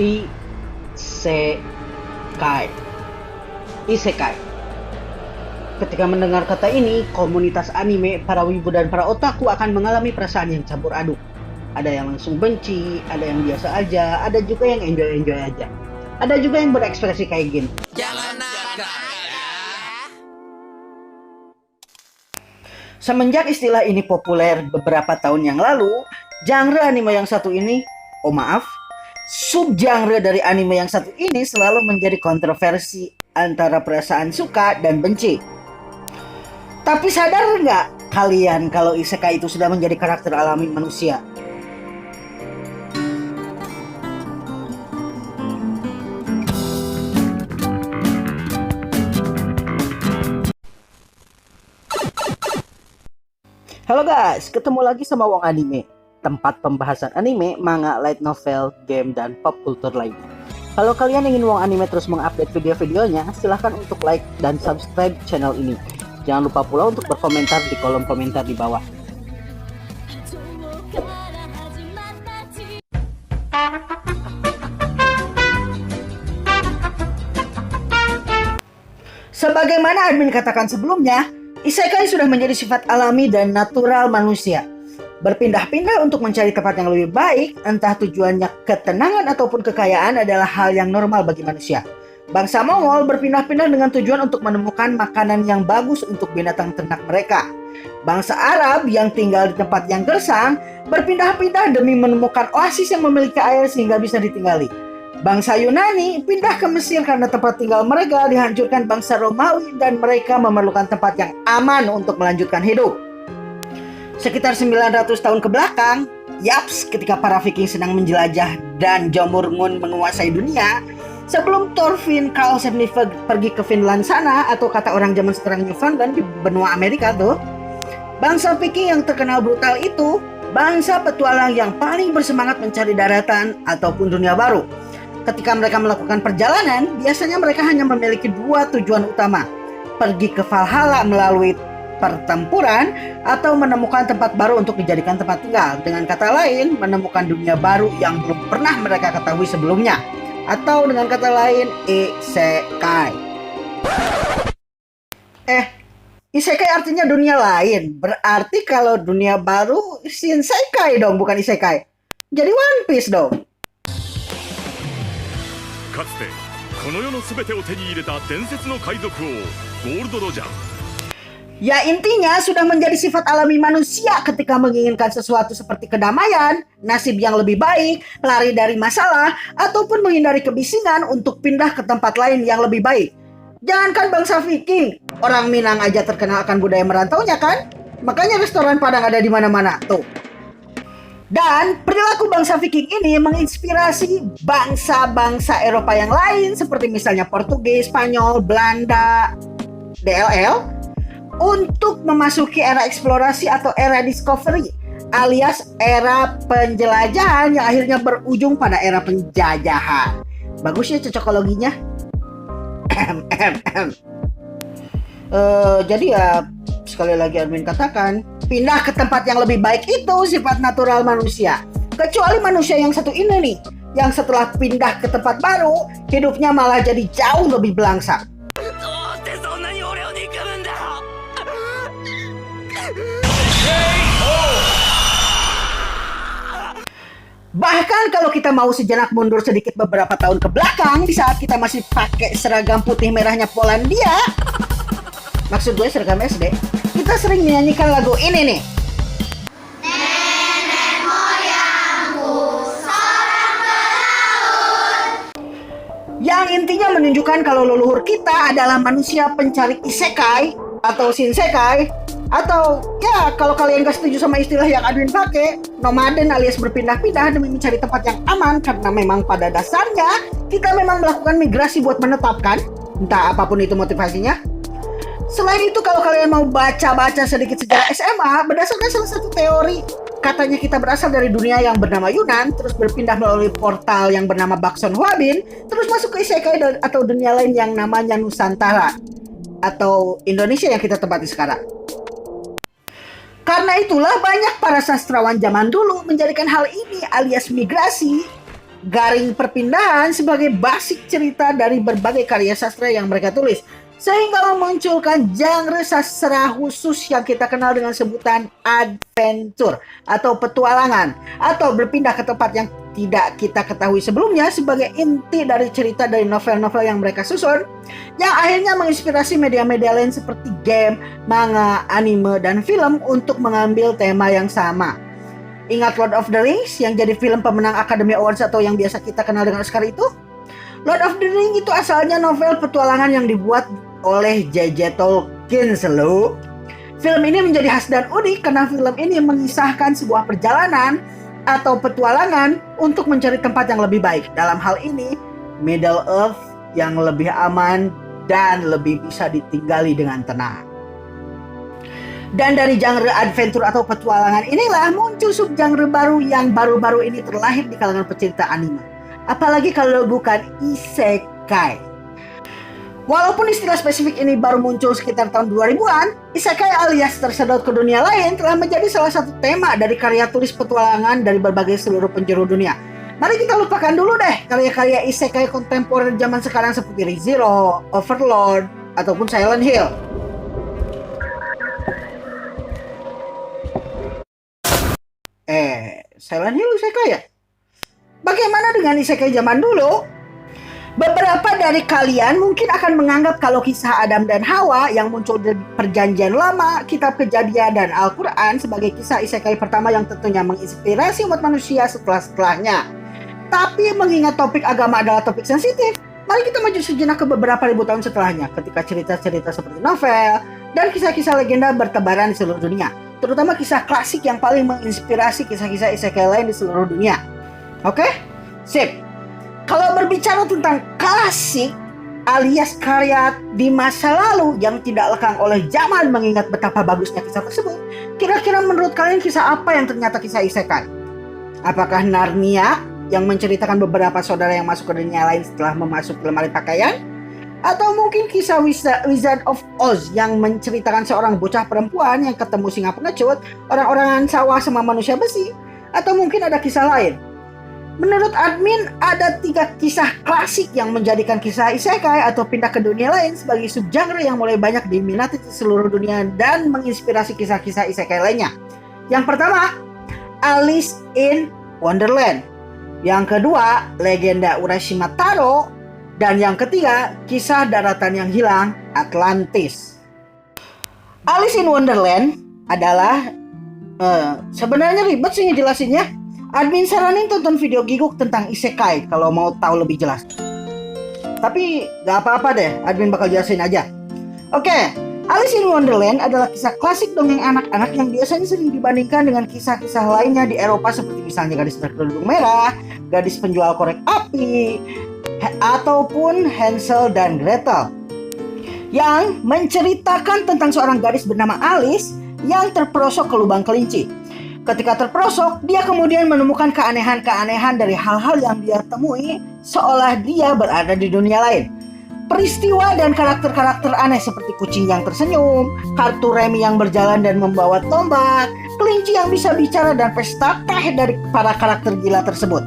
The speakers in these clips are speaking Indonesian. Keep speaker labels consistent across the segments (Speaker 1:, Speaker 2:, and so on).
Speaker 1: Isekai. Isekai. Ketika mendengar kata ini, komunitas anime, para wibu dan para otaku akan mengalami perasaan yang campur aduk. Ada yang langsung benci, ada yang biasa aja, ada juga yang enjoy-enjoy aja. Ada juga yang berekspresi kayak gini.
Speaker 2: Jangan nakal ya.
Speaker 1: Semenjak istilah ini populer beberapa tahun yang lalu, genre anime yang satu ini, subgenre dari anime yang satu ini selalu menjadi kontroversi antara perasaan suka dan benci. Tapi sadar nggak kalian kalau isekai itu sudah menjadi karakter alami manusia? Halo guys, ketemu lagi sama Wong Anime, tempat pembahasan anime, manga, light novel, game, dan pop culture lainnya. Kalau kalian ingin Wong Anime terus mengupdate video-videonya, silahkan untuk like dan subscribe channel ini. Jangan lupa pula untuk berkomentar di kolom komentar di bawah. Sebagaimana admin katakan sebelumnya, isekai sudah menjadi sifat alami dan natural manusia. Berpindah-pindah untuk mencari tempat yang lebih baik, entah tujuannya ketenangan ataupun kekayaan adalah hal yang normal bagi manusia. Bangsa Mongol berpindah-pindah dengan tujuan untuk menemukan makanan yang bagus untuk binatang ternak mereka. Bangsa Arab yang tinggal di tempat yang gersang berpindah-pindah demi menemukan oasis yang memiliki air sehingga bisa ditinggali. Bangsa Yunani pindah ke Mesir karena tempat tinggal mereka dihancurkan bangsa Romawi dan mereka memerlukan tempat yang aman untuk melanjutkan hidup. Sekitar 900 tahun ke belakang, ketika para Viking sedang menjelajah dan Jomurmun menguasai dunia, sebelum Thorfinn Karlsefni pergi ke Finland sana, atau kata orang zaman sekarang Newfoundland di benua Amerika tuh, bangsa Viking yang terkenal brutal itu, bangsa petualang yang paling bersemangat mencari daratan ataupun dunia baru. Ketika mereka melakukan perjalanan, biasanya mereka hanya memiliki dua tujuan utama. Pergi ke Valhalla melalui pertempuran atau menemukan tempat baru untuk dijadikan tempat tinggal. Dengan kata lain, menemukan dunia baru yang belum pernah mereka ketahui sebelumnya. Atau dengan kata lain, isekai. Isekai artinya dunia lain. Berarti kalau dunia baru, shinsekai dong, bukan isekai. Jadi One Piece dong.
Speaker 3: かつてこの世のすべてを手に入れた伝説の海賊王ゴールドロジャー。
Speaker 1: Ya intinya sudah menjadi sifat alami manusia ketika menginginkan sesuatu seperti kedamaian, nasib yang lebih baik, lari dari masalah, ataupun menghindari kebisingan untuk pindah ke tempat lain yang lebih baik. Jangankan bangsa Viking, orang Minang aja terkenal akan budaya merantaunya kan? Makanya restoran Padang ada di mana-mana tuh. Dan perilaku bangsa Viking ini menginspirasi bangsa-bangsa Eropa yang lain seperti misalnya Portugis, Spanyol, Belanda, DLL untuk memasuki era eksplorasi atau era discovery alias era penjelajahan yang akhirnya berujung pada era penjajahan. Bagus ya cocokologinya. Jadi ya sekali lagi admin katakan, pindah ke tempat yang lebih baik itu sifat natural manusia. Kecuali manusia yang satu ini nih, yang setelah pindah ke tempat baru, hidupnya malah jadi jauh lebih belangsak. Bahkan kalau kita mau sejenak mundur sedikit beberapa tahun ke belakang, di saat kita masih pakai seragam putih merahnya Polandia, maksud gue seragam SD, kita sering menyanyikan lagu ini nih. Nenek moyangku seorang pelaut. Yang intinya menunjukkan kalau leluhur kita adalah manusia pencari isekai atau shinsekai, atau ya kalau kalian gak setuju sama istilah yang admin pakai, nomaden alias berpindah-pindah demi mencari tempat yang aman, karena memang pada dasarnya kita memang melakukan migrasi buat menetapkan, entah apapun itu motivasinya. Selain itu, kalau kalian mau baca-baca sedikit sejarah SMA, berdasarkan salah satu teori, katanya kita berasal dari dunia yang bernama Yunan, terus berpindah melalui portal yang bernama Bakson Huabin, terus masuk ke isekai atau dunia lain yang namanya Nusantara, atau Indonesia yang kita tempati sekarang. Karena itulah banyak para sastrawan zaman dulu menjadikan hal ini alias migrasi garing perpindahan sebagai basic cerita dari berbagai karya sastra yang mereka tulis, sehingga memunculkan genre sastra khusus yang kita kenal dengan sebutan adventure atau petualangan, atau berpindah ke tempat yang tidak kita ketahui sebelumnya sebagai inti dari cerita dari novel-novel yang mereka susun, yang akhirnya menginspirasi media-media lain seperti game, manga, anime, dan film untuk mengambil tema yang sama. Ingat Lord of the Rings yang jadi film pemenang Academy Awards atau yang biasa kita kenal dengan Oscar itu? Lord of the Rings itu asalnya novel petualangan yang dibuat oleh J.J. Tolkien selalu. Film ini menjadi khas dan unik karena film ini mengisahkan sebuah perjalanan atau petualangan untuk mencari tempat yang lebih baik. Dalam hal ini, Middle Earth yang lebih aman dan lebih bisa ditinggali dengan tenang. Dan dari genre adventure atau petualangan inilah muncul subgenre baru yang baru-baru ini terlahir di kalangan pecinta anime. Apalagi kalau bukan isekai. Walaupun istilah spesifik ini baru muncul sekitar tahun 2000-an, isekai alias tersedot ke dunia lain telah menjadi salah satu tema dari karya tulis petualangan dari berbagai seluruh penjuru dunia. Mari kita lupakan dulu deh karya-karya isekai kontemporer zaman sekarang seperti Re:Zero, Overlord, ataupun Silent Hill. Silent Hill isekai ya? Bagaimana dengan isekai zaman dulu? Beberapa dari kalian mungkin akan menganggap kalau kisah Adam dan Hawa yang muncul dari Perjanjian Lama, Kitab Kejadian, dan Al-Quran sebagai kisah isekai pertama yang tentunya menginspirasi umat manusia setelahnya. Tapi mengingat topik agama adalah topik sensitif, mari kita maju sejenak ke beberapa ribu tahun setelahnya, ketika cerita-cerita seperti novel dan kisah-kisah legenda bertebaran di seluruh dunia, terutama kisah klasik yang paling menginspirasi kisah-kisah isekai lain di seluruh dunia. Oke? Sip. Kalau berbicara tentang klasik alias karya di masa lalu yang tidak lekang oleh zaman mengingat betapa bagusnya kisah tersebut, kira-kira menurut kalian kisah apa yang ternyata kisah isekai? Apakah Narnia yang menceritakan beberapa saudara yang masuk ke dunia lain setelah memasuki lemari pakaian? Atau mungkin kisah Wizard of Oz yang menceritakan seorang bocah perempuan yang ketemu singa pengecut, orang-orangan sawah sama manusia besi? Atau mungkin ada kisah lain? Menurut admin, ada 3 kisah klasik yang menjadikan kisah isekai atau pindah ke dunia lain sebagai subgenre yang mulai banyak diminati di seluruh dunia dan menginspirasi kisah-kisah isekai lainnya. Yang pertama, Alice in Wonderland. Yang kedua, legenda Urashima Taro. Dan yang ketiga, kisah daratan yang hilang, Atlantis. Alice in Wonderland adalah sebenarnya ribet sih ngejelasinnya. Admin saranin tonton video Giguk tentang isekai kalau mau tahu lebih jelas. Tapi gak apa-apa deh, admin bakal jelasin aja. Oke, Alice in Wonderland adalah kisah klasik dongeng anak-anak yang biasanya sering dibandingkan dengan kisah-kisah lainnya di Eropa seperti misalnya Gadis Berkerudung Merah, Gadis Penjual Korek Api, ataupun Hansel dan Gretel, yang menceritakan tentang seorang gadis bernama Alice yang terperosok ke lubang kelinci. Ketika terperosok, dia kemudian menemukan keanehan-keanehan dari hal-hal yang dia temui seolah dia berada di dunia lain. Peristiwa dan karakter-karakter aneh seperti kucing yang tersenyum, kartu remi yang berjalan dan membawa tombak, kelinci yang bisa bicara, dan pesta teh dari para karakter gila tersebut.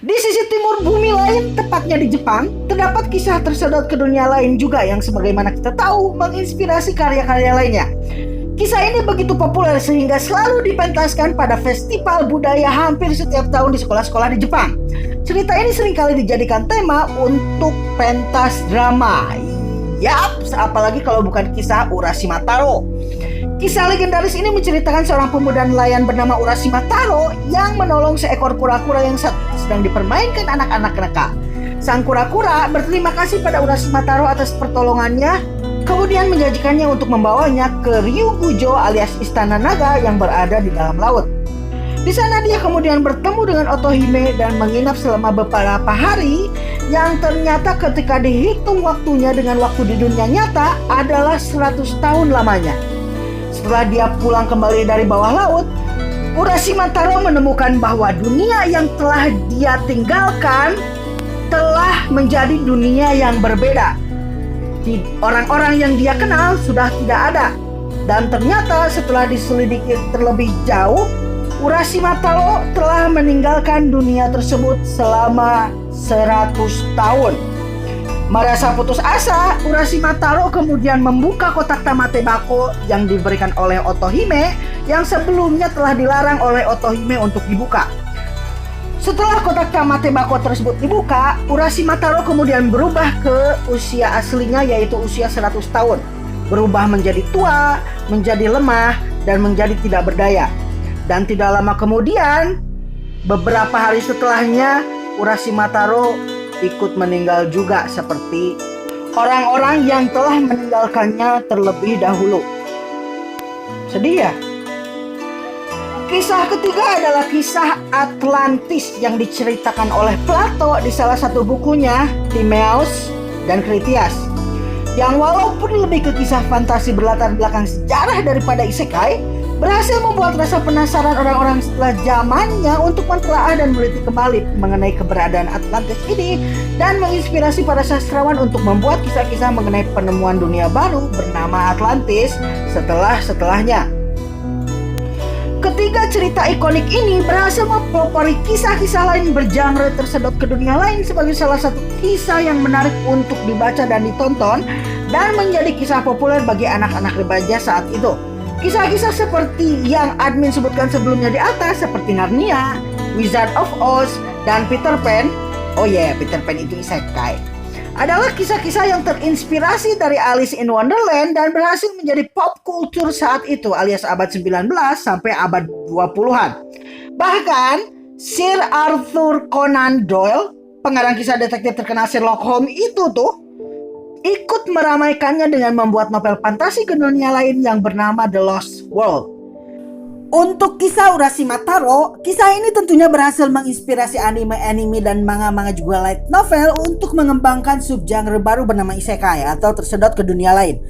Speaker 1: Di sisi timur bumi lain, tepatnya di Jepang, terdapat kisah tersedot ke dunia lain juga yang sebagaimana kita tahu menginspirasi karya-karya lainnya. Kisah ini begitu populer sehingga selalu dipentaskan pada festival budaya hampir setiap tahun di sekolah-sekolah di Jepang. Cerita ini seringkali dijadikan tema untuk pentas drama. Yap, apalagi kalau bukan kisah Urashima Taro. Kisah legendaris ini menceritakan seorang pemuda nelayan bernama Urashima Taro yang menolong seekor kura-kura yang sedang dipermainkan anak-anak nakal. Sang kura-kura berterima kasih pada Urashima Taro atas pertolongannya, kemudian menjanjikannya untuk membawanya ke Ryugujo alias Istana Naga yang berada di dalam laut. Di sana dia kemudian bertemu dengan Otohime dan menginap selama beberapa hari yang ternyata ketika dihitung waktunya dengan waktu di dunia nyata adalah 100 tahun lamanya. Setelah dia pulang kembali dari bawah laut, Urashima Taro menemukan bahwa dunia yang telah dia tinggalkan telah menjadi dunia yang berbeda. Orang-orang yang dia kenal sudah tidak ada. Dan ternyata setelah diselidiki terlebih jauh, Urashima Taro telah meninggalkan dunia tersebut selama 100 tahun. Merasa putus asa, Urashima Taro kemudian membuka kotak Tamate Bako yang diberikan oleh Otohime yang sebelumnya telah dilarang oleh Otohime untuk dibuka. Setelah kotak Tamate Bako tersebut dibuka, Urashima Taro kemudian berubah ke usia aslinya, yaitu usia 100 tahun. Berubah menjadi tua, menjadi lemah, dan menjadi tidak berdaya. Dan tidak lama kemudian, beberapa hari setelahnya, Urashima Taro ikut meninggal juga seperti orang-orang yang telah meninggalkannya terlebih dahulu. Sedih ya? Kisah ketiga adalah kisah Atlantis yang diceritakan oleh Plato di salah satu bukunya, Timaeus dan Critias. Yang walaupun lebih ke kisah fantasi berlatar belakang sejarah daripada isekai, berhasil membuat rasa penasaran orang-orang setelah zamannya untuk mentelaah dan meneliti kembali mengenai keberadaan Atlantis ini dan menginspirasi para sastrawan untuk membuat kisah-kisah mengenai penemuan dunia baru bernama Atlantis setelahnya. Ketiga cerita ikonik ini berhasil mempelopori kisah-kisah lain bergenre tersedot ke dunia lain sebagai salah satu kisah yang menarik untuk dibaca dan ditonton dan menjadi kisah populer bagi anak-anak remaja saat itu. Kisah-kisah seperti yang admin sebutkan sebelumnya di atas seperti Narnia, Wizard of Oz, dan Peter Pan. Oh yeah, Peter Pan itu isekai. Adalah kisah-kisah yang terinspirasi dari Alice in Wonderland dan berhasil menjadi pop culture saat itu alias abad 19 sampai abad 20-an. Bahkan Sir Arthur Conan Doyle, pengarang kisah detektif terkenal Sherlock Holmes itu tuh ikut meramaikannya dengan membuat novel fantasi ke dunia lain yang bernama The Lost World. Untuk kisah Urashima Taro, kisah ini tentunya berhasil menginspirasi anime dan manga-manga juga light novel untuk mengembangkan subgenre baru bernama isekai atau tersedot ke dunia lain.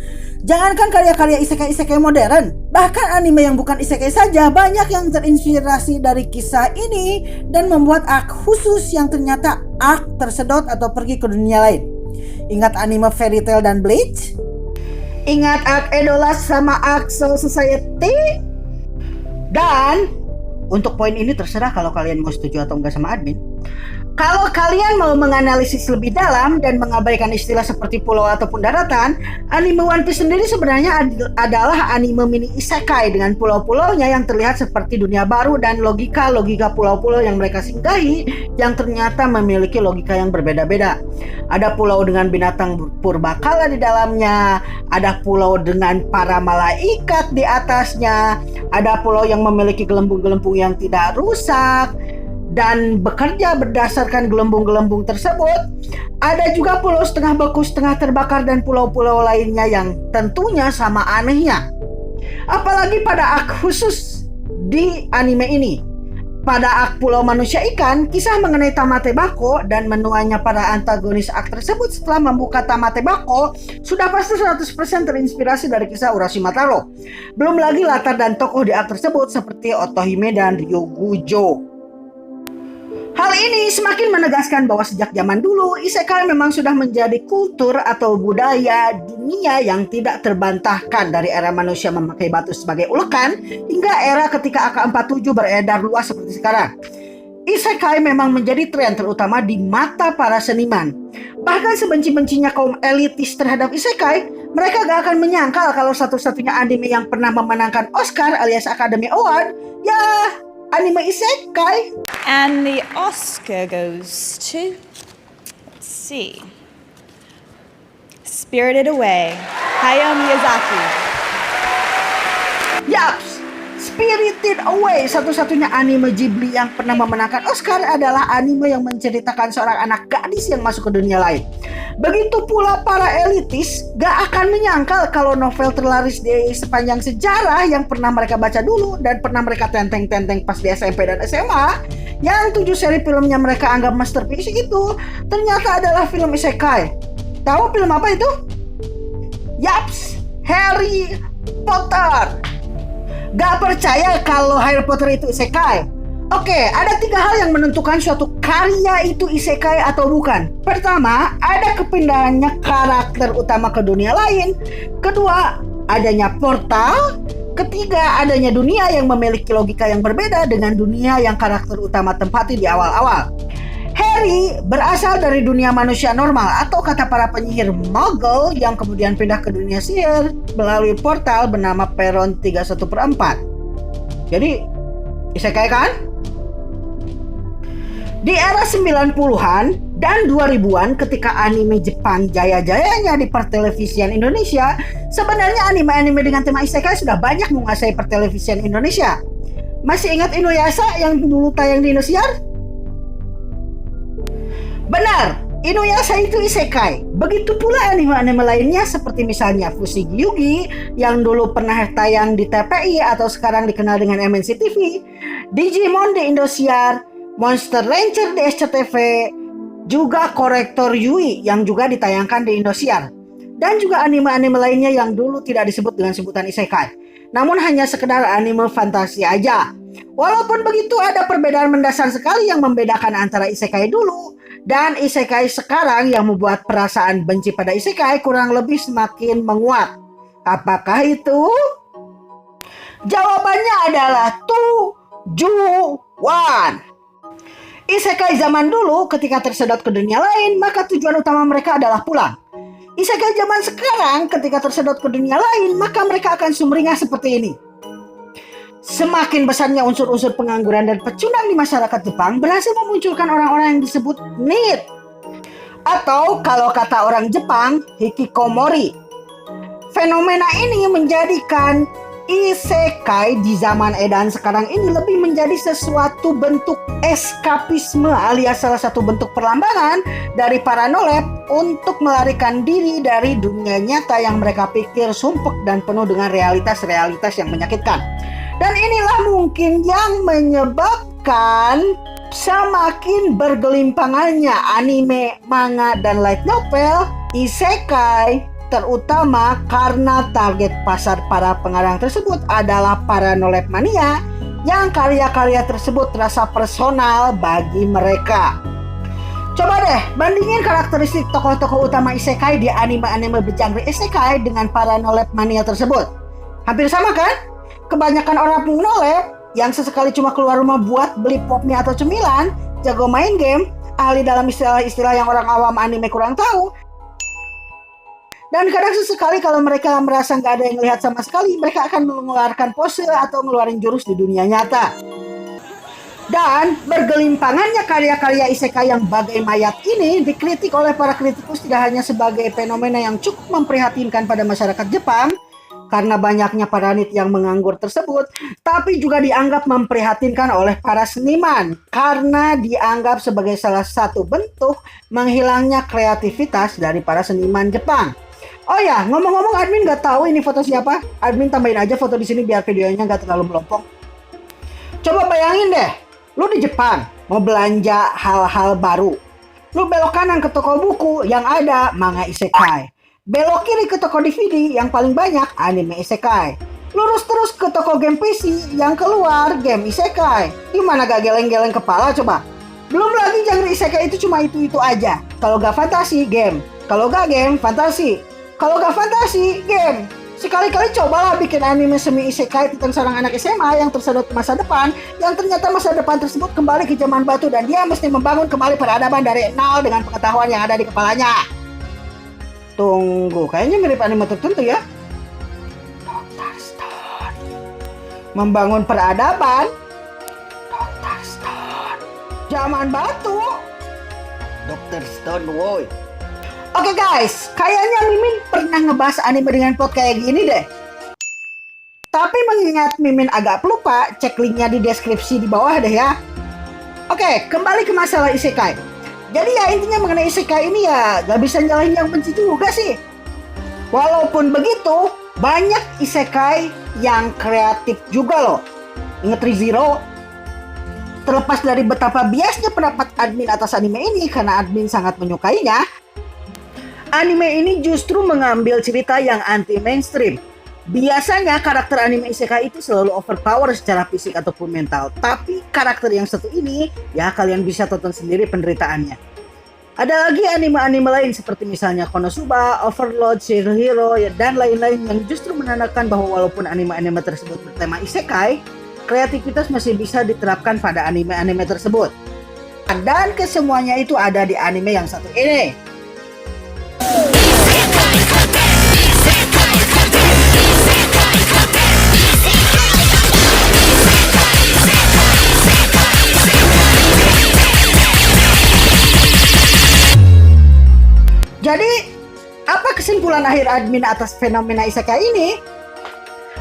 Speaker 1: Jangankan karya-karya isekai modern, bahkan anime yang bukan isekai saja banyak yang terinspirasi dari kisah ini dan membuat arc khusus yang ternyata arc tersedot atau pergi ke dunia lain. Ingat anime Fairy Tail dan Bleach? Ingat arc Edolas sama arc Soul Society? Dan untuk poin ini terserah kalau kalian mau setuju atau enggak sama admin. Kalau kalian mau menganalisis lebih dalam dan mengabaikan istilah seperti pulau ataupun daratan, anime One Piece sendiri sebenarnya adalah anime mini isekai dengan pulau-pulaunya yang terlihat seperti dunia baru dan logika pulau-pulau yang mereka singgahi yang ternyata memiliki logika yang berbeda-beda. Ada pulau dengan binatang purbakala di dalamnya, ada pulau dengan para malaikat di atasnya, ada pulau yang memiliki gelembung-gelembung yang tidak rusak dan bekerja berdasarkan gelembung-gelembung tersebut. Ada juga pulau setengah beku, setengah terbakar, dan pulau-pulau lainnya yang tentunya sama anehnya. Apalagi pada arc khusus di anime ini. Pada arc Pulau Manusia Ikan, kisah mengenai Tamate Bako dan menuanya para antagonis arc tersebut setelah membuka Tamate Bako sudah pasti 100% terinspirasi dari kisah Urashima Taro. Belum lagi latar dan tokoh di arc tersebut seperti Otohime dan Ryogujo. Hal ini semakin menegaskan bahwa sejak zaman dulu, isekai memang sudah menjadi kultur atau budaya dunia yang tidak terbantahkan dari era manusia memakai batu sebagai ulekan hingga era ketika AK-47 beredar luas seperti sekarang. Isekai memang menjadi tren terutama di mata para seniman. Bahkan sebenci-bencinya kaum elitis terhadap isekai, mereka gak akan menyangkal kalau satu-satunya anime yang pernah memenangkan Oscar alias Academy Award, ya anime isekai.
Speaker 4: And the Oscar goes to, let's see, Spirited Away, Hayao Miyazaki.
Speaker 1: Yaps, Spirited Away, satu-satunya anime Ghibli yang pernah memenangkan Oscar adalah anime yang menceritakan seorang anak gadis yang masuk ke dunia lain. Begitu pula para elitis gak akan menyangkal kalau novel terlaris di sepanjang sejarah yang pernah mereka baca dulu dan pernah mereka tenteng-tenteng pas di SMP dan SMA, yang 7 seri filmnya mereka anggap masterpiece itu ternyata adalah film isekai. Tahu film apa itu? Yaps, Harry Potter. Gak percaya kalau Harry Potter itu isekai? Oke, ada 3 hal yang menentukan suatu karya itu isekai atau bukan. Pertama, ada kepindahannya karakter utama ke dunia lain. Kedua, adanya portal. Ketiga, adanya dunia yang memiliki logika yang berbeda dengan dunia yang karakter utama tempati di awal-awal. Harry berasal dari dunia manusia normal atau kata para penyihir Muggle yang kemudian pindah ke dunia sihir melalui portal bernama Peron 31/4. Jadi, isekai kan? Di era 90-an dan 2000-an ketika anime Jepang jaya-jayanya di pertelevisian Indonesia, sebenarnya anime-anime dengan tema isekai sudah banyak menguasai pertelevisian Indonesia. Masih ingat Inuyasha yang dulu tayang di Indosiar? Benar, Inuyasha itu isekai. Begitu pula anime-anime lainnya seperti misalnya Fushigi Yugi yang dulu pernah tayang di TPI atau sekarang dikenal dengan MNC TV, Digimon di Indosiar, Monster Rancher di SCTV, juga Korektor Yui yang juga ditayangkan di Indosiar, dan juga anime-anime lainnya yang dulu tidak disebut dengan sebutan isekai, namun hanya sekedar anime fantasi aja. Walaupun begitu, ada perbedaan mendasar sekali yang membedakan antara isekai dulu dan isekai sekarang yang membuat perasaan benci pada isekai kurang lebih semakin menguat. Apakah itu? Jawabannya adalah 2-1. Isekai zaman dulu ketika tersedot ke dunia lain, maka tujuan utama mereka adalah pulang. Isekai zaman sekarang ketika tersedot ke dunia lain, maka mereka akan sumringah seperti ini. Semakin besarnya unsur-unsur pengangguran dan pecundang di masyarakat Jepang berhasil memunculkan orang-orang yang disebut NEET. Atau kalau kata orang Jepang, hikikomori. Fenomena ini menjadikan isekai di zaman edan sekarang ini lebih menjadi sesuatu bentuk eskapisme alias salah satu bentuk perlambangan dari para nolep untuk melarikan diri dari dunia nyata yang mereka pikir sumpek dan penuh dengan realitas-realitas yang menyakitkan. Dan inilah mungkin yang menyebabkan semakin bergelimpangannya anime, manga, dan light novel isekai, terutama karena target pasar para pengarang tersebut adalah para nolep mania yang karya-karya tersebut terasa personal bagi mereka. Coba deh bandingin karakteristik tokoh-tokoh utama isekai di anime-anime bergenre isekai dengan para nolep mania tersebut. Hampir sama kan? Kebanyakan orang nolep yang sesekali cuma keluar rumah buat beli pop mie atau cemilan, jago main game, ahli dalam istilah-istilah yang orang awam anime kurang tahu. Dan kadang sesekali kalau mereka merasa nggak ada yang lihat sama sekali, mereka akan mengeluarkan pose atau ngeluarin jurus di dunia nyata. Dan bergelimpangannya karya-karya isekai yang bagai mayat ini dikritik oleh para kritikus tidak hanya sebagai fenomena yang cukup memprihatinkan pada masyarakat Jepang karena banyaknya para NEET yang menganggur tersebut, tapi juga dianggap memprihatinkan oleh para seniman karena dianggap sebagai salah satu bentuk menghilangnya kreativitas dari para seniman Jepang. Oh ya, ngomong-ngomong admin nggak tahu ini foto siapa. Admin tambahin aja foto di sini biar videonya nggak terlalu melompong. Coba bayangin deh, lu di Jepang mau belanja hal-hal baru. Lu belok kanan ke toko buku yang ada manga isekai. Belok kiri ke toko DVD yang paling banyak anime isekai. Lurus terus ke toko game PC yang keluar game isekai. Gimana gak geleng-geleng kepala coba? Belum lagi genre isekai itu cuma itu-itu aja. Kalau gak fantasi, game. Kalau gak game, fantasi. Kalau gak fantasi, game. Sekali-kali cobalah bikin anime semi isekai tentang seorang anak SMA yang tersedot ke masa depan, yang ternyata masa depan tersebut kembali ke zaman batu dan dia mesti membangun kembali peradaban dari nol dengan pengetahuan yang ada di kepalanya. Tunggu, kayaknya mirip anime tertentu ya. Dr. Stone. Membangun peradaban. Dr. Stone. Zaman batu. Dr. Stone, woi. Oke guys, kayaknya Mimin pernah ngebahas anime dengan plot kayak gini deh. Tapi mengingat Mimin agak pelupa, cek linknya di deskripsi di bawah deh ya. Oke, kembali ke masalah isekai. Jadi ya intinya mengenai isekai ini ya gak bisa nyalahin yang benci juga sih. Walaupun begitu, banyak isekai yang kreatif juga loh. Ingat ReZero? Terlepas dari betapa biasnya pendapat admin atas anime ini karena admin sangat menyukainya, anime ini justru mengambil cerita yang anti-mainstream. Biasanya karakter anime isekai itu selalu overpower secara fisik ataupun mental. Tapi karakter yang satu ini, ya kalian bisa tonton sendiri penderitaannya. Ada lagi anime-anime lain seperti misalnya Konosuba, Overlord, Shield Hero, dan lain-lain yang justru menandakan bahwa walaupun anime-anime tersebut bertema isekai, kreativitas masih bisa diterapkan pada anime-anime tersebut. Dan kesemuanya itu ada di anime yang satu ini. Jadi, apa kesimpulan akhir admin atas fenomena isekai ini?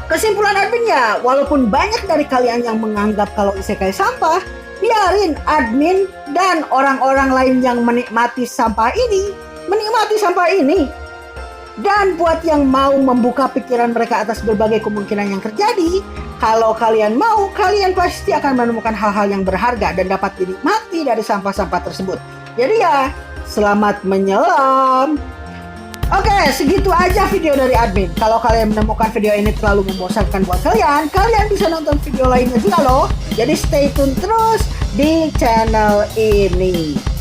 Speaker 1: Kesimpulan adminnya, walaupun banyak dari kalian yang menganggap kalau isekai sampah, biarin admin dan orang-orang lain yang menikmati sampah ini. Dan buat yang mau membuka pikiran mereka atas berbagai kemungkinan yang terjadi, kalau kalian mau, kalian pasti akan menemukan hal-hal yang berharga dan dapat dinikmati dari sampah-sampah tersebut. Jadi ya, selamat menyelam. Oke, segitu aja video dari admin. Kalau kalian menemukan video ini terlalu membosankan buat kalian, kalian bisa nonton video lainnya juga loh. Jadi stay tune terus di channel ini.